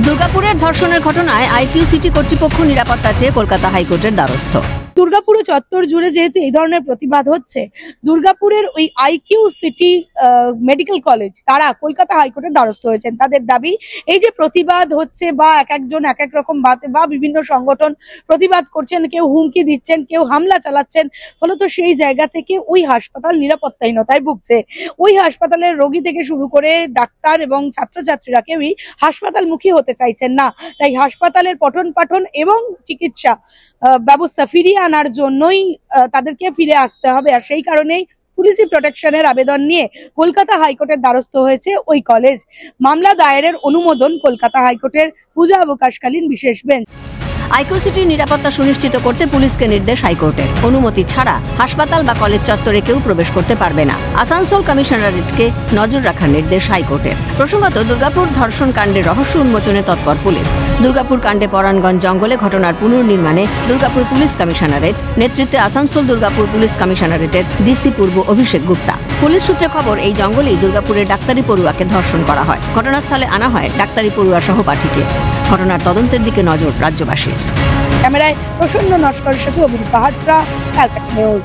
দুর্গাপুরের ধর্ষণের ঘটনায় আইকিউ সিটি কর্তৃপক্ষ নিরাপত্তা চেয়ে কলকাতা হাইকোর্টের দ্বারস্থ। দুর্গাপুর চত্বর জুড়ে যেহেতু এই ধরনের প্রতিবাদ হচ্ছে, দুর্গাপুরের ওই আইকিউ সিটি মেডিকেল কলেজ তারা কলকাতা হাইকোর্টের দ্বারস্থ হয়েছেন। তাদের দাবি, এই যে প্রতিবাদ হচ্ছে বা এক একজন এক এক রকম বাতে বা বিভিন্ন সংগঠন প্রতিবাদ করছেন, কেউ হুমকি দিচ্ছেন, কেউ হামলা চালাচ্ছেন, ফলত সেই জায়গা থেকে ওই হাসপাতাল নিরাপত্তাহীনতায় ভুগছে। ওই হাসপাতালের রোগী থেকে শুরু করে ডাক্তার এবং ছাত্রছাত্রীরা কেউই হাসপাতালমুখী হতে চাইছেন না। তাই হাসপাতালের পঠন পাঠন এবং চিকিৎসা ব্যবস্থা ফিরিয়ে আনার জন্যই তাদেরকে ফিরে আসতে হবে। আর সেই কারণেই পুলিশি প্রোটেকশনের আবেদন নিয়ে কলকাতা হাইকোর্টের দ্বারস্থ হয়েছে ওই কলেজ। মামলা দায়েরের অনুমোদন কলকাতা হাইকোর্টের পূজা অবকাশকালীন বিশেষ বেঞ্চ। আইকিউ সিটির নিরাপত্তা সুনিশ্চিত করতে পুলিশকে নির্দেশ হাইকোর্টের। অনুমতি ছাড়া হাসপাতাল বা কলেজ চত্বরে কেউ প্রবেশ করতে পারবে না। আসানসোল কমিশনারেটকে নজর রাখার নির্দেশ হাইকোর্টের। প্রসঙ্গত, দুর্গাপুর ধর্ষণ কাণ্ডের রহস্য উন্মোচনে তৎপর পুলিশ। দুর্গাপুর কাণ্ডে পরাণগঞ্জ জঙ্গলে ঘটনার পুনর্নির্মাণে দুর্গাপুর পুলিশ কমিশনারেট নেতৃত্বে আসানসোল দুর্গাপুর পুলিশ কমিশনারেটের ডিসি পূর্ব অভিষেক গুপ্তা। পুলিশ সূত্রে খবর, এই জঙ্গলেই দুর্গাপুরের ডাক্তারি পড়ুয়াকে ধর্ষণ করা হয়। ঘটনাস্থলে আনা হয় ডাক্তারি পড়ুয়া সহপাঠীকে। ঘটনার তদন্তের দিকে নজর রাজ্যবাসীর। ক্যামেরায় প্রসন্ন নস্করের সাথে অভিরূপা হাজরা, ক্যালকাটা নিউজ।